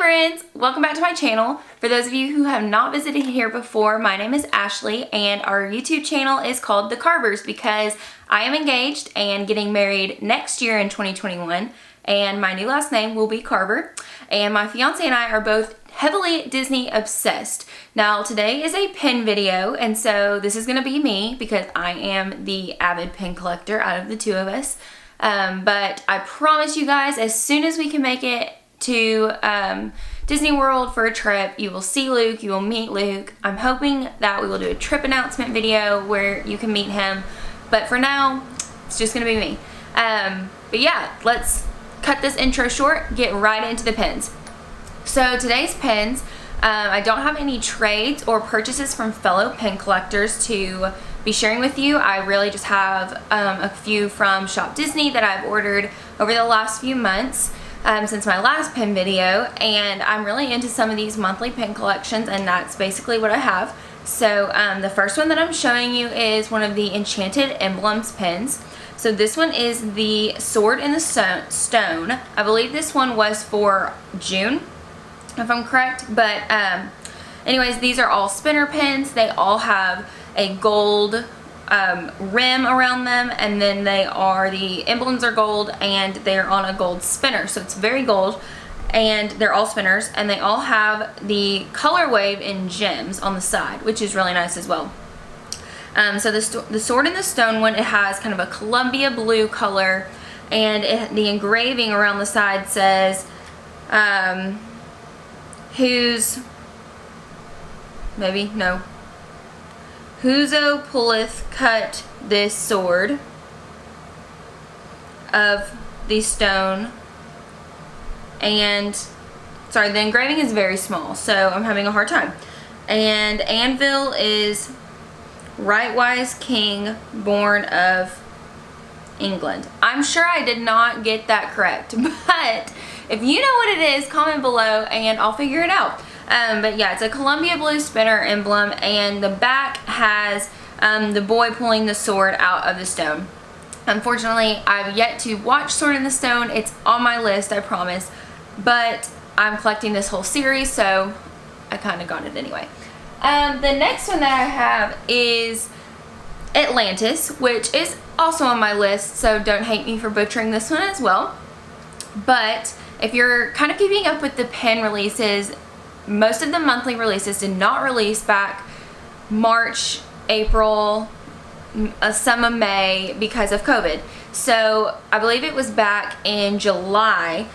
friends, welcome back to my channel. For those of you who have not visited here before, my name is Ashley and our YouTube channel is called The Carvers because I am engaged and getting married next year in 2021, and my new last name will be Carver, and my fiance and I are both heavily Disney obsessed. Now today is a pin video, and so this is going to be me because I am the avid pin collector out of the two of us. But I promise you guys, as soon as we can make it to Disney World for a trip, you will see Luke, you will meet Luke. I'm hoping that we will do a trip announcement video where you can meet him, but for now it's just gonna be me. But yeah, let's cut this intro short, get right into the pins. So today's pins, I don't have any trades or purchases from fellow pin collectors to be sharing with you. I really just have a few from Shop Disney that I've ordered over the last few months since my last pin video, and I'm really into some of these monthly pin collections, and that's basically what I have. So the first one that I'm showing you is one of the Enchanted Emblems pins. So this one is the Sword in the Stone. I believe this one was for June, if I'm correct, but anyways, these are all spinner pins. They all have a gold rim around them, and then the emblems are gold and they're on a gold spinner, so it's very gold, and they're all spinners, and they all have the color wave in gems on the side, which is really nice as well. So the Sword in the Stone one, it has kind of a Columbia blue color, and the engraving around the side says Whoso pulleth cut this sword of the stone, and sorry, the engraving is very small, so I'm having a hard time. And anvil is Rightwise King, born of England. I'm sure I did not get that correct, but if you know what it is, comment below and I'll figure it out. But yeah, it's a Columbia blue spinner emblem, and the back has the boy pulling the sword out of the stone. Unfortunately, I've yet to watch Sword in the Stone. It's on my list, I promise, but I'm collecting this whole series, so I kind of got it anyway. The next one that I have is Atlantis, which is also on my list, so don't hate me for butchering this one as well. But if you're kind of keeping up with the pin releases, most of the monthly releases did not release back March, April, some of May because of COVID. So I believe it was back in July,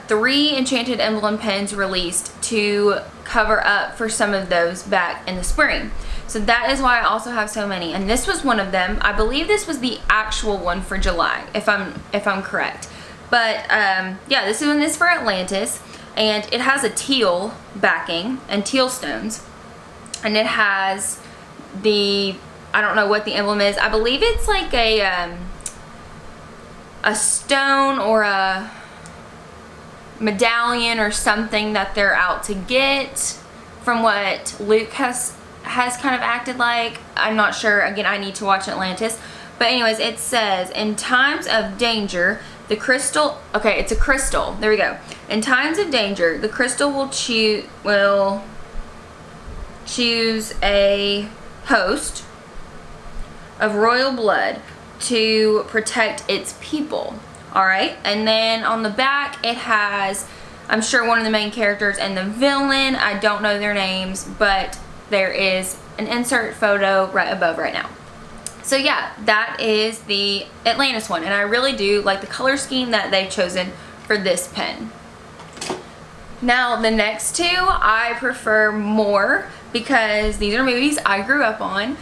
3 Enchanted Emblem pins released to cover up for some of those back in the spring. So that is why I also have so many, and this was one of them. I believe this was the actual one for July, if I'm correct. But yeah, this one is for Atlantis, and it has a teal backing and teal stones, and it has I don't know what the emblem is. I believe it's like a stone or a medallion or something that they're out to get, from what Luke has kind of acted like. I'm not sure. Again, I need to watch Atlantis. But anyways, it says, in times of danger, the crystal, okay, it's a crystal. There we go. In times of danger, the crystal will choose a host of royal blood to protect its people. Alright, and then on the back it has, I'm sure, one of the main characters and the villain. I don't know their names, but there is an insert photo right above right now. So yeah, that is the Atlantis one, and I really do like the color scheme that they've chosen for this pen. Now the next two I prefer more because these are movies I grew up on.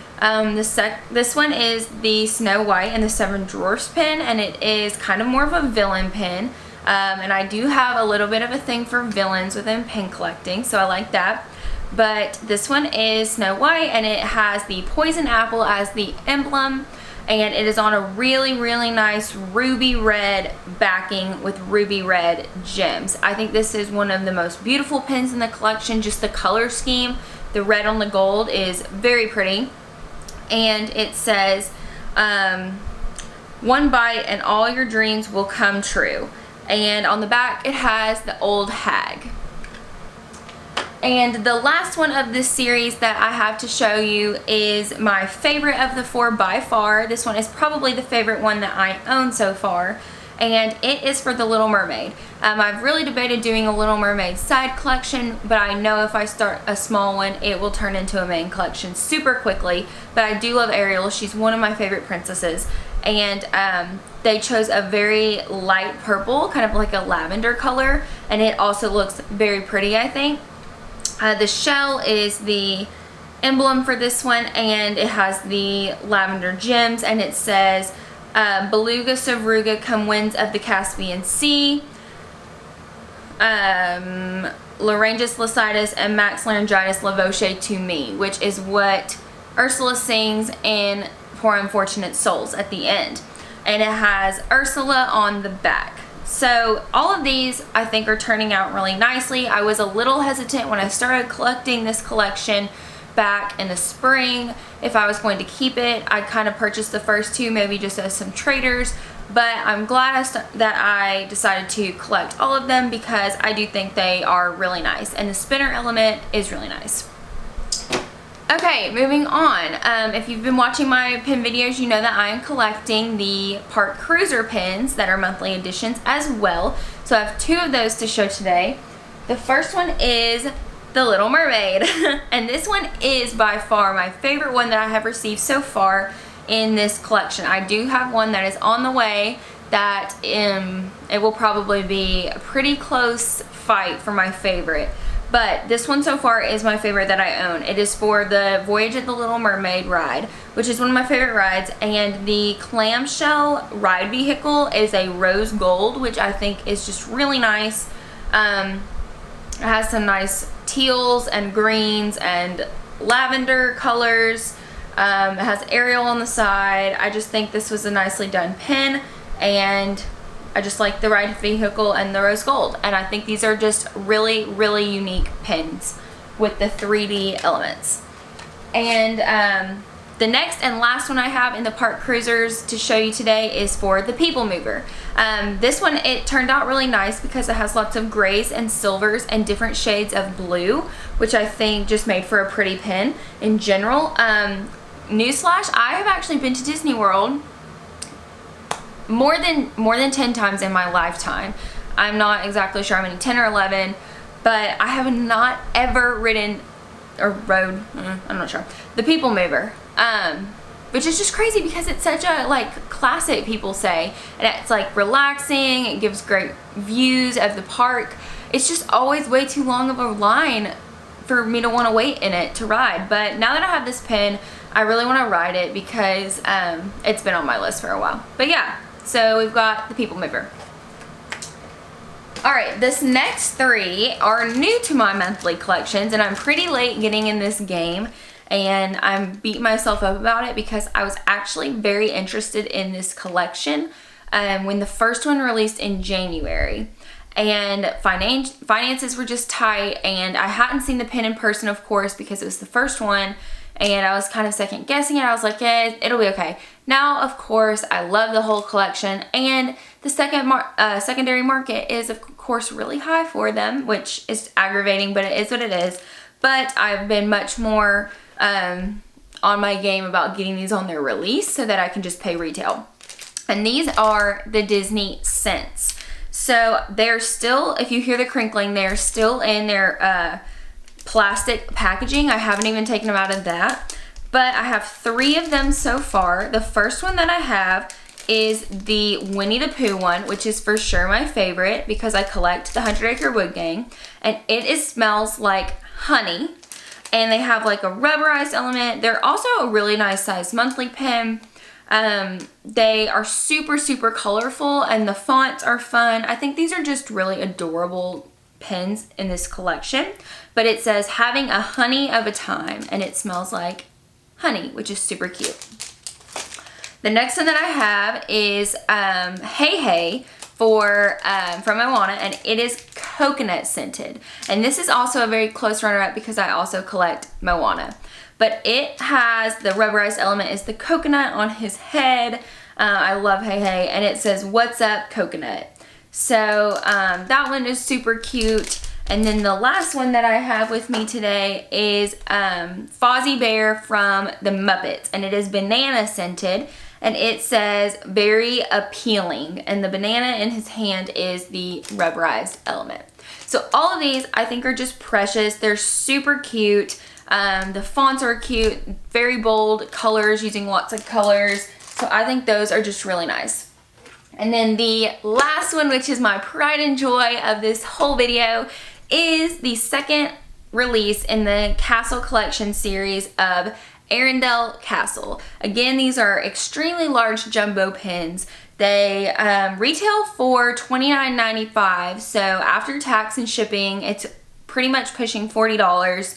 This one is the Snow White and the Seven Dwarfs pin, and it is kind of more of a villain pin. And I do have a little bit of a thing for villains within pin collecting, so I like that. But this one is Snow White, and it has the poison apple as the emblem, and it is on a really, really nice ruby red backing with ruby red gems. I think this is one of the most beautiful pins in the collection. Just the color scheme, the red on the gold, is very pretty. And it says, one bite and all your dreams will come true. And on the back it has the old hag. And the last one of this series that I have to show you is my favorite of the 4 by far. This one is probably the favorite one that I own so far, and it is for The Little Mermaid. I've really debated doing a Little Mermaid side collection, but I know if I start a small one, it will turn into a main collection super quickly. But I do love Ariel. She's one of my favorite princesses. And they chose a very light purple, kind of like a lavender color, and it also looks very pretty, I think. The shell is the emblem for this one, and it has the lavender gems, and it says Beluga Sevruga, come winds of the Caspian Sea, Laryngus Lycidas and Max Laryngitis Lavoche to me, which is what Ursula sings in Poor Unfortunate Souls at the end. And it has Ursula on the back. So all of these I think are turning out really nicely. I was a little hesitant when I started collecting this collection back in the spring if I was going to keep it. I kind of purchased the first 2 maybe just as some traders, but I'm glad that I decided to collect all of them because I do think they are really nice, and the spinner element is really nice. Okay, moving on. If you've been watching my pin videos, you know that I am collecting the Park Cruiser pins that are monthly editions as well. So I have 2 of those to show today. The first one is The Little Mermaid. And this one is by far my favorite one that I have received so far in this collection. I do have one that is on the way that it will probably be a pretty close fight for my favorite. But this one so far is my favorite that I own. It is for the Voyage of the Little Mermaid ride, which is one of my favorite rides, and the clamshell ride vehicle is a rose gold, which I think is just really nice. It has some nice teals and greens and lavender colors. It has Ariel on the side. I just think this was a nicely done pin, and I just like the ride vehicle and the rose gold, and I think these are just really, really unique pins with the 3D elements. And the next and last one I have in the Park Cruisers to show you today is for the People Mover. This one, it turned out really nice because it has lots of grays and silvers and different shades of blue, which I think just made for a pretty pin in general. Newsflash, I have actually been to Disney World more than 10 times in my lifetime. I'm not exactly sure how many, 10 or 11, but I have not ever ridden or rode, I'm not sure, the People Mover, which is just crazy because it's such a like classic, people say, and it's like relaxing, it gives great views of the park. It's just always way too long of a line for me to want to wait in it to ride, but now that I have this pin, I really want to ride it because it's been on my list for a while. But yeah, so we've got the People Mover. Alright, this next 3 are new to my monthly collections, and I'm pretty late getting in this game, and I'm beating myself up about it because I was actually very interested in this collection when the first one released in January. And finances were just tight, and I hadn't seen the pin in person, of course, because it was the first one, and I was kind of second guessing it. I was like, yeah, it'll be okay. Now, of course, I love the whole collection, and the secondary market is, of course, really high for them, which is aggravating, but it is what it is. But I've been much more on my game about getting these on their release so that I can just pay retail. And these are the Disney Cents. So they're still, if you hear the crinkling, they're still in their plastic packaging. I haven't even taken them out of that. But I have 3 of them so far. The first one that I have is the Winnie the Pooh one, which is for sure my favorite because I collect the 100 Acre Wood Gang. And it smells like honey. And they have like a rubberized element. They're also a really nice size monthly pin. They are super, super colorful, and the fonts are fun. I think these are just really adorable pins in this collection. But it says, having a honey of a time, and it smells like honey, which is super cute. The next one that I have is Hey Hey from Moana, and it is coconut scented. And this is also a very close runner-up because I also collect Moana. But it has, the rubberized element is the coconut on his head. I love Hey Hey, and it says, "What's up, coconut?" So that one is super cute. And then the last one that I have with me today is Fozzie Bear from the Muppets, and it is banana scented, and it says very appealing, and the banana in his hand is the rubberized element. So all of these I think are just precious. They're super cute. The fonts are cute, very bold colors, using lots of colors. So I think those are just really nice. And then the last one, which is my pride and joy of this whole video, is the second release in the Castle Collection series of Arendelle Castle. Again, these are extremely large jumbo pins. They retail for $29.95, so after tax and shipping, it's pretty much pushing $40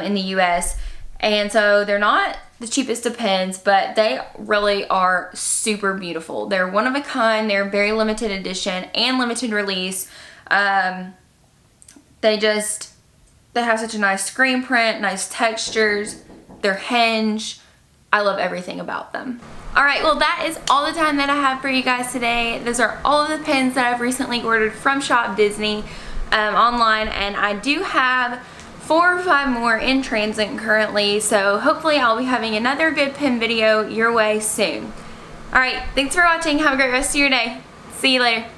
in the US. And so they're not the cheapest of pins, but they really are super beautiful. They're one of a kind, they're very limited edition and limited release. They have such a nice screen print, nice textures, their hinge. I love everything about them. Alright, well that is all the time that I have for you guys today. Those are all of the pins that I've recently ordered from Shop Disney online, and I do have 4 or 5 more in transit currently, so hopefully I'll be having another good pin video your way soon. Alright, thanks for watching. Have a great rest of your day. See you later.